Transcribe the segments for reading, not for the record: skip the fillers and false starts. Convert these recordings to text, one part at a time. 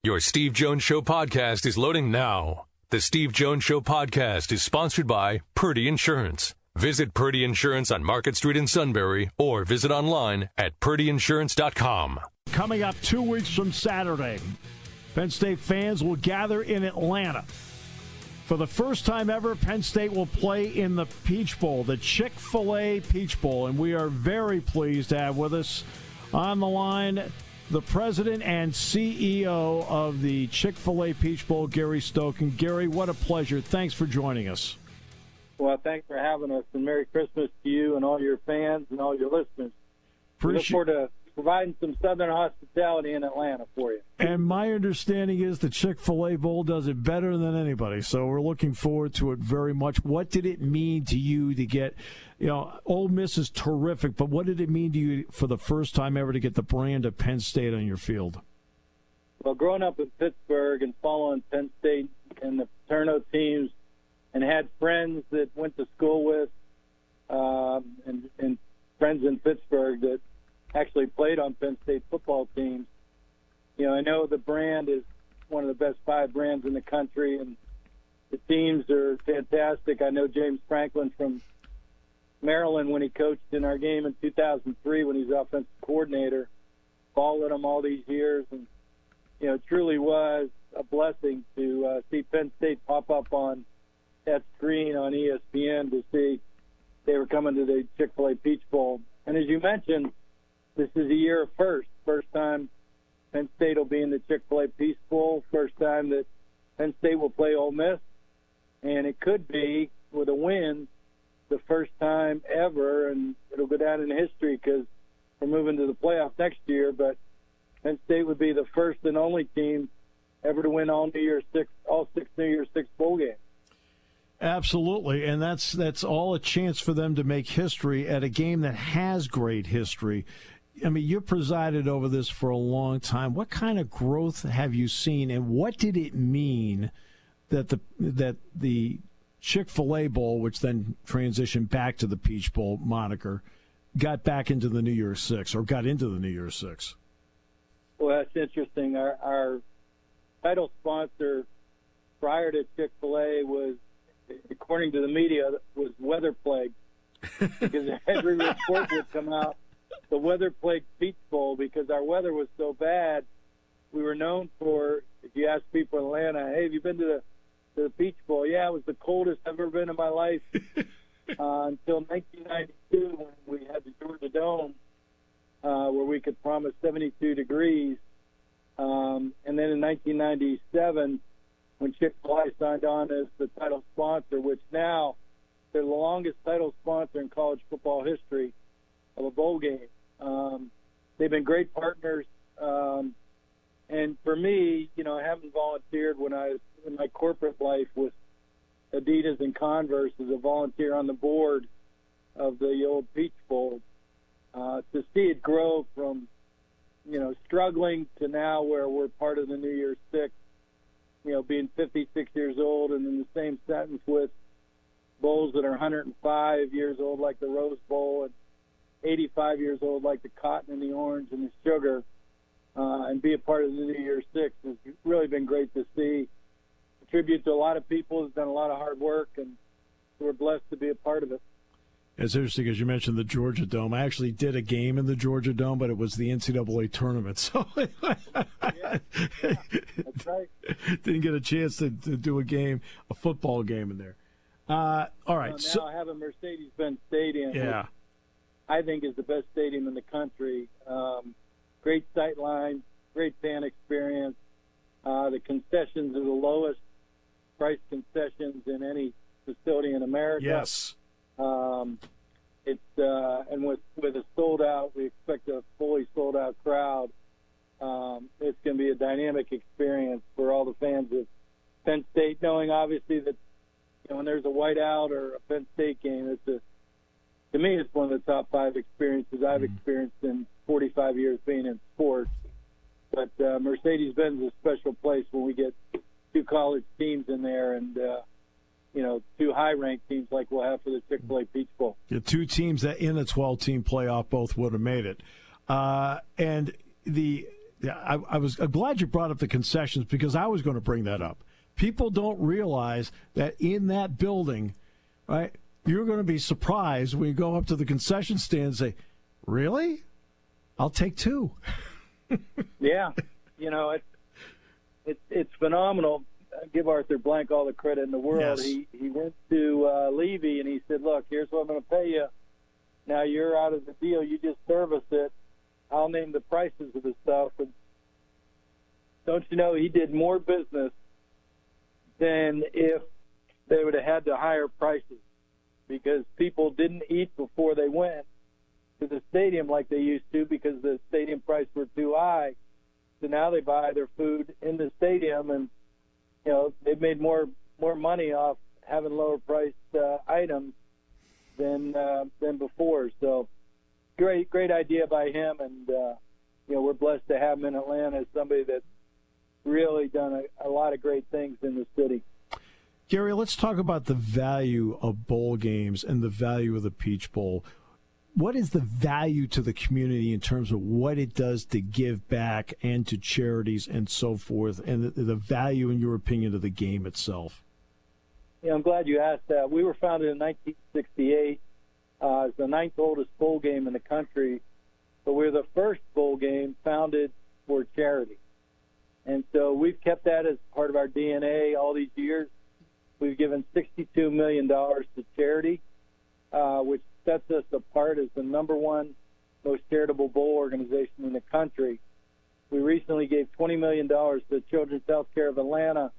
Your Steve Jones Show podcast is loading now. The Steve Jones Show podcast is sponsored by Purdy Insurance. Visit Purdy Insurance on Market Street in Sunbury or visit online at purdyinsurance.com. Coming up 2 weeks from Saturday, Penn State fans will gather in Atlanta. For the first time ever, Penn State will play in the Peach Bowl, the Chick-fil-A Peach Bowl, and we are very pleased to have with us on the line the president and CEO of the Chick-fil-A Peach Bowl, Gary Stokan. Gary, what a pleasure. Thanks for joining us. Well, thanks for having us, and Merry Christmas to you and all your fans and all your listeners. We look forward to providing some Southern hospitality in Atlanta for you. And my understanding is the Chick-fil-A Bowl does it better than anybody, so we're looking forward to it very much. What did it mean to you to get, Ole Miss is terrific, but what did it mean to you for the first time ever to get the brand of Penn State on your field? Well, growing up in Pittsburgh and following Penn State and the Paterno teams and had friends that went to school with and friends in Pittsburgh that actually played on Penn State football teams. I know the brand is one of the best 5 brands in the country, and the teams are fantastic. I know James Franklin from Maryland, when he coached in our game in 2003 when he was offensive coordinator, followed him all these years, and it truly was a blessing to see Penn State pop up on that screen on ESPN to see they were coming to the Chick-fil-A Peach Bowl. And as you mentioned, this is a year of first time Penn State will be in the Chick-fil-A Peach Bowl, first time that Penn State will play Ole Miss, and it could be, with a win, the first time ever, and it'll go down in history because we're moving to the playoff next year, but Penn State would be the first and only team ever to win all 6 New Year's Six bowl games. Absolutely, and that's all a chance for them to make history at a game that has great history. I mean, you presided over this for a long time. What kind of growth have you seen, and what did it mean that the Chick-fil-A Bowl, which then transitioned back to the Peach Bowl moniker, got back into the New Year's Six, or got into the New Year's Six? Well, that's interesting. Our title sponsor prior to Chick-fil-A was, according to the media, was weather plagued, because every report would come out, the weather plagued Peach Bowl, because our weather was so bad. We were known for, if you ask people in Atlanta, hey, have you been to the Peach Bowl? Yeah, it was the coldest I've ever been in my life until 1992 when we had the Georgia Dome, where we could promise 72 degrees. And then in 1997, when Chick-fil-A signed on as the title sponsor, which now they're the longest title sponsor in college football history of a bowl game. They've been great partners. And for me, having volunteered when I was in my corporate life with Adidas and Converse as a volunteer on the board of the old Peach Bowl, to see it grow from, struggling to now where we're part of the New Year's Six, being 56 years old, and in the same sentence with bowls that are 105 years old like the Rose Bowl and 85 years old like the Cotton and the Orange and the Sugar, and be a part of the New Year's Six has really been great to see. A tribute to a lot of people who's done a lot of hard work, and we're blessed to be a part of it. It's interesting because you mentioned the Georgia Dome. I actually did a game in the Georgia Dome, but it was the NCAA tournament, so yeah, that's right. Didn't get a chance to do a football game in there. All right. Now so, I have a Mercedes-Benz Stadium, yeah, which I think is the best stadium in the country. Great sight line, great fan experience. The concessions are the lowest price concessions in any facility in America. Yes. It's and with a sold out, we expect a fully sold out crowd. It's going to be a dynamic experience for all the fans of Penn State, knowing obviously that when there's a whiteout or a Penn State game, to me it's one of the top 5 experiences I've experienced in 45 years being in sports. But Mercedes-Benz is a special place when we get 2 college teams in there and 2 high-ranked teams like we'll have for the Chick-fil-A Peach Bowl. Yeah, 2 teams that in a 12-team playoff both would have made it. And the I'm glad you brought up the concessions because I was going to bring that up. People don't realize that in that building, right, you're going to be surprised when you go up to the concession stand and say, really? I'll take two. Yeah. It's phenomenal. I give Arthur Blank all the credit in the world. Yes. He went to Levy and he said, look, here's what I'm going to pay you. Now you're out of the deal. You just service it. I'll name the prices of the stuff. And don't you know, he did more business than if they would have had to hire prices, because people didn't eat before they went to the stadium like they used to because the stadium prices were too high. So now they buy their food in the stadium, and they've made more money off having lower priced items than before. So great idea by him, and we're blessed to have him in Atlanta as somebody that's really done a lot of great things in the city. Gary, let's talk about the value of bowl games and the value of the Peach Bowl. What is the value to the community in terms of what it does to give back and to charities and so forth, and the value, in your opinion, of the game itself? Yeah, I'm glad you asked that. We were founded in 1968. It's the ninth oldest bowl game in the country, but we're the first bowl game founded for charity. And so we've kept that as part of our DNA all these years. We've given $62 million to charity, which sets us apart as the number one most charitable bowl organization in the country. We recently gave $20 million to Children's Healthcare of Atlanta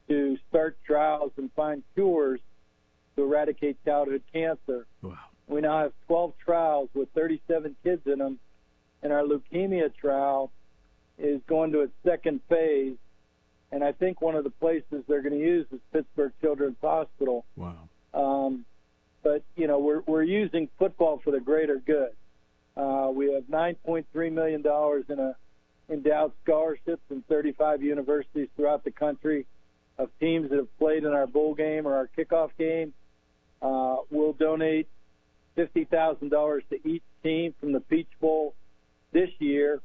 to start trials and find cures to eradicate childhood cancer. Wow. We now have 12 trials with 37 kids in them, and our leukemia trial is going to its second phase, and I think one of the places they're going to use is Pittsburgh Children's Hospital. Wow. But, we're using football for the greater good. We have $9.3 million in endowed scholarships in 35 universities throughout the country of teams that have played in our bowl game or our kickoff game. We'll donate $50,000 to each team from the Peach Bowl this year.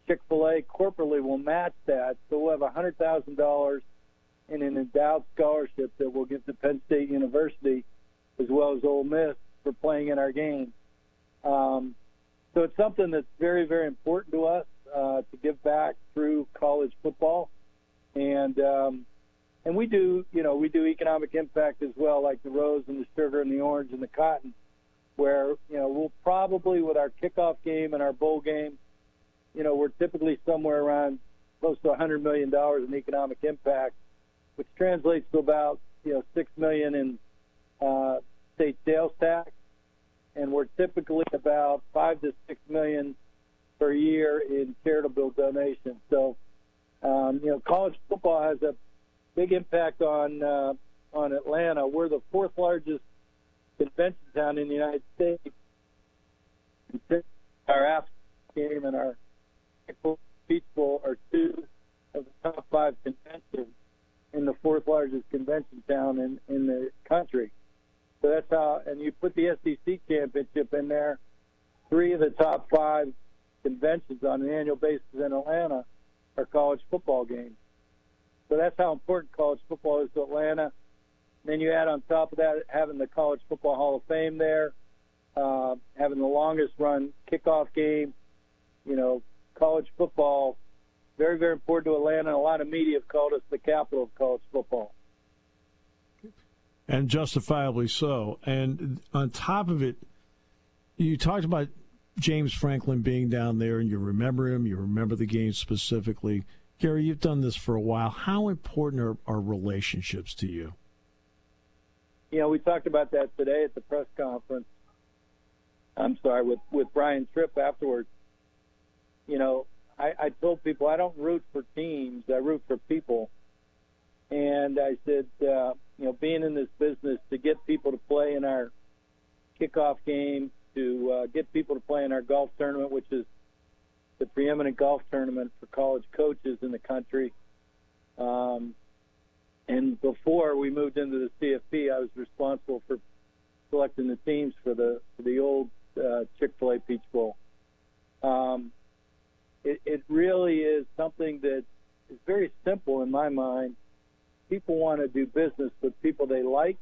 Chick-fil-A corporately will match that, so we'll have $100,000 in an endowed scholarship that we'll give to Penn State University as well as Ole Miss for playing in our game. So it's something that's very, very important to us to give back through college football, and we do economic impact as well, like the rose and the sugar and the orange and the cotton, where we'll probably, with our kickoff game and our bowl game, we're typically somewhere around close to $100 million in economic impact, which translates to about $6 million in state sales tax, and we're typically about $5 to $6 million per year in charitable donations. So, college football has a big impact on Atlanta. We're the fourth largest convention town in the United States. Our after game and our Peach Bowl are two of the top five conventions in the fourth largest convention town in the country. So that's how, and you put the SEC championship in there, three of the top five conventions on an annual basis in Atlanta are college football games. So that's how important college football is to Atlanta. Then you add on top of that having the College Football Hall of Fame there, having the longest run kickoff game. College football, very, very important to Atlanta, and a lot of media have called us the capital of college football. And justifiably so. And on top of it, you talked about James Franklin being down there, and you remember him, you remember the game specifically. Gary, you've done this for a while. How important are relationships to you? We talked about that today at the press conference. With Brian Tripp afterwards. I told people I don't root for teams, I root for people. And I said, being in this business, to get people to play in our kickoff game, to get people to play in our golf tournament, which is the preeminent golf tournament for college coaches in the country. And before we moved into the CFP, I was responsible for selecting the teams for the old Chick-fil-A Peach Bowl. it really is something that is very simple in my mind. People want to do business with people they like,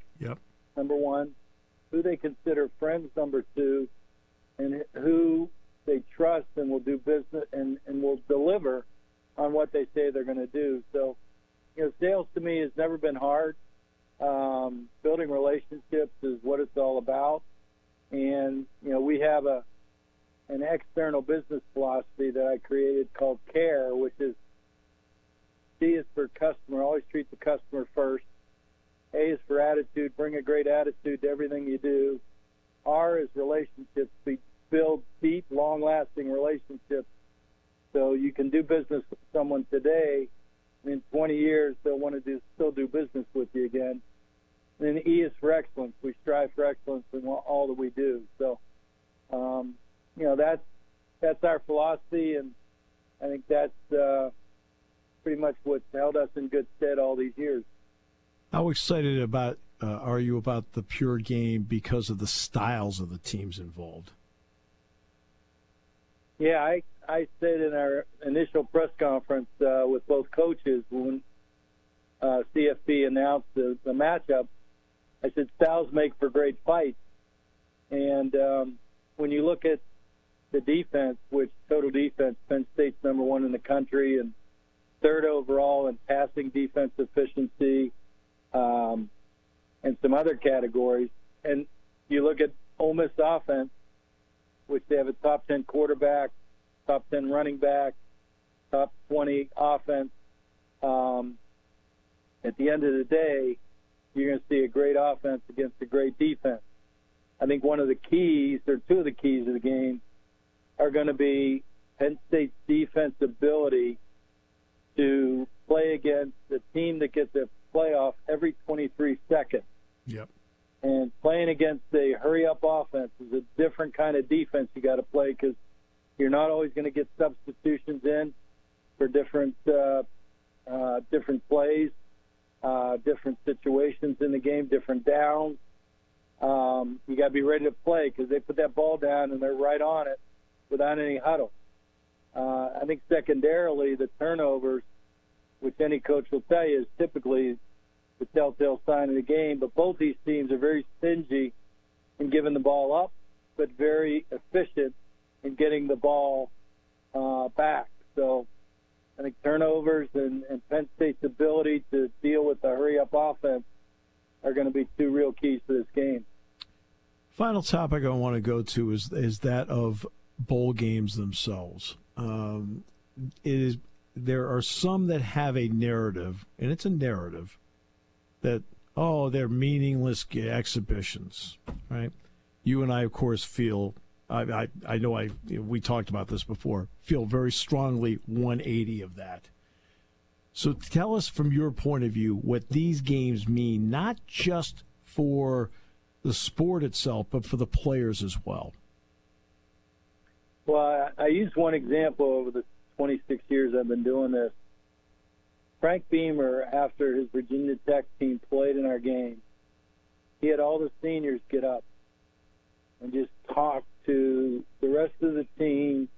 number one, who they consider friends, number two, and who they trust and will do business and will deliver on what they say they're going to do. So, sales to me has never been hard. Building relationships is what it's all about. And, we have an external business philosophy that I created called CARE, which is C is for customer, always treat the customer first. A is for attitude, bring a great attitude to everything you do. R is relationships, build deep, long-lasting relationships so you can do business with someone today, and in 20 years they'll want to still do business with you again. And then E is for excellence. We strive for excellence in all that we do. So, that's our philosophy, and I think that's pretty much what's held us in good stead all these years. How excited are you about the pure game because of the styles of the teams involved? Yeah, I said in our initial press conference with both coaches when CFP announced the matchup, I said styles make for great fights. And when you look at the defense, which total defense, Penn State's number one in the country and third overall in passing defense efficiency, and some other categories. And you look at Ole Miss offense, which they have a top 10 quarterback, top 10 running back, top 20 offense. At the end of the day, you're going to see a great offense against a great defense. I think one of the keys, or two of the keys of the game, are going to be Penn State's defense ability to play against a team that gets a playoff every 23 seconds. Yep. And playing against a hurry-up offense is a different kind of defense you got to play because you're not always going to get substitutions in for different plays, different situations in the game, different downs. You got to be ready to play because they put that ball down and they're right on it without any huddle. I think secondarily, the turnovers, which any coach will tell you, is typically the telltale sign of the game. But both these teams are very stingy in giving the ball up, but very efficient in getting the ball back. So I think turnovers and Penn State's ability to deal with the hurry-up offense are going to be two real keys to this game. Final topic I want to go to is that of bowl games themselves. There are some that have a narrative, and it's a narrative, that, they're meaningless exhibitions, right? You and I, of course, feel, I know we talked about this before, feel very strongly 180 of that. So tell us from your point of view what these games mean, not just for the sport itself, but for the players as well. Well, I use one example over the 26 years I've been doing this. Frank Beamer, after his Virginia Tech team played in our game, he had all the seniors get up and just talk to the rest of the team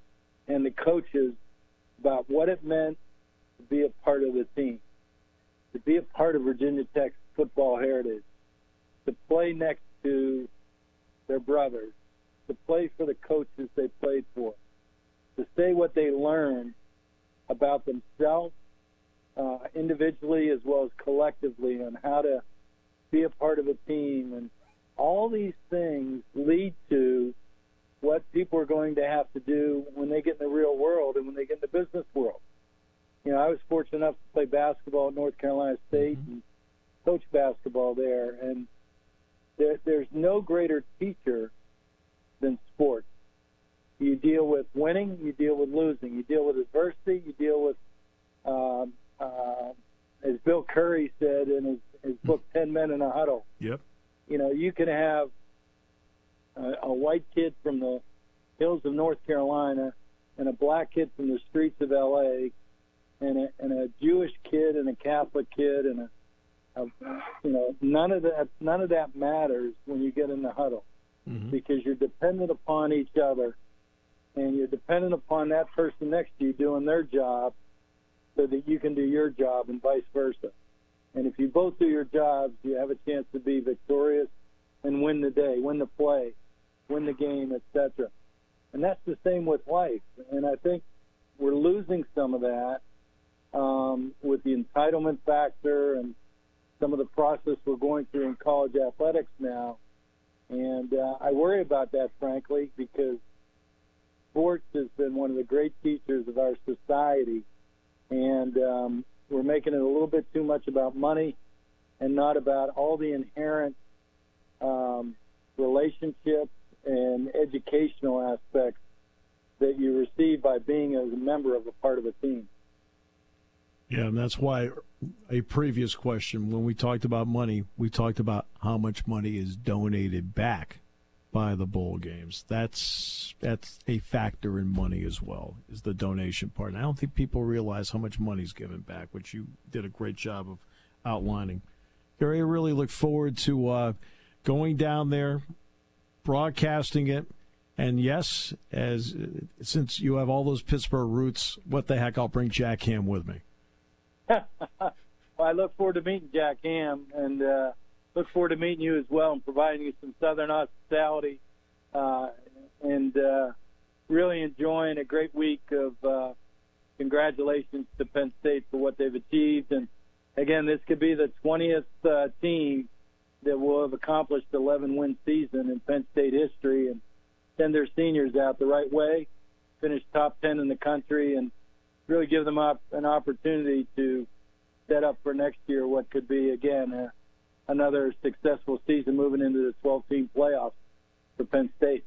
and the coaches about what it meant to be a part of the team, to be a part of Virginia Tech's football heritage, to play next to their brothers, to play for the coaches they played for, to say what they learned about themselves individually as well as collectively on how to be a part of a team. And all these things lead to what people are going to have to do when they get in the real world and when they get in the business world. I was fortunate enough to play basketball at North Carolina State and coach basketball there. And there's no greater teacher than sports. You deal with winning, you deal with losing, you deal with adversity, you deal with, as Bill Curry said in his book, 10 Men in a Huddle. Yep. You can have a white kid from the hills of North Carolina and a black kid from the streets of L.A. and a Jewish kid and a Catholic kid and none of that matters when you get in the huddle because you're dependent upon each other and you're dependent upon that person next to you doing their job so that you can do your job and vice versa. And if you both do your jobs, you have a chance to be victorious and win the day, win the play, win the game, etc. And that's the same with life. And I think we're losing some of that with the entitlement factor and some of the process we're going through in college athletics now. And I worry about that, frankly, because sports has been one of the great teachers of our society. And we're making it a little bit too much about money and not about all the inherent relationships and educational aspects that you receive by being as a member of a part of a team. Yeah, and that's why a previous question, when we talked about money, we talked about how much money is donated back by the bowl games. That's a factor in money as well, is the donation part. And I don't think people realize how much money's given back, which you did a great job of outlining. Gary, I really look forward to going down there, broadcasting it, and yes, since you have all those Pittsburgh roots, what the heck, I'll bring Jack Ham with me. Well, I look forward to meeting Jack Ham, and look forward to meeting you as well and providing you some Southern hospitality, and really enjoying a great week of congratulations to Penn State for what they've achieved. And, again, this could be the 20th team that will have accomplished 11-win season in Penn State history and send their seniors out the right way, finish top 10 in the country, and really give them an opportunity to set up for next year what could be, again, another successful season moving into the 12-team playoffs for Penn State.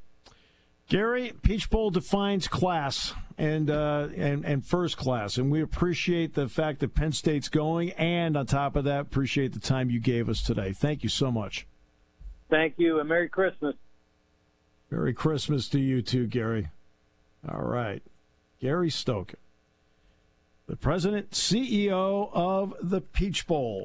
Gary, Peach Bowl defines class and first class, and we appreciate the fact that Penn State's going, and on top of that, appreciate the time you gave us today. Thank you so much. Thank you, and Merry Christmas. Merry Christmas to you too, Gary. All right. Gary Stokan, the president, CEO of the Peach Bowl.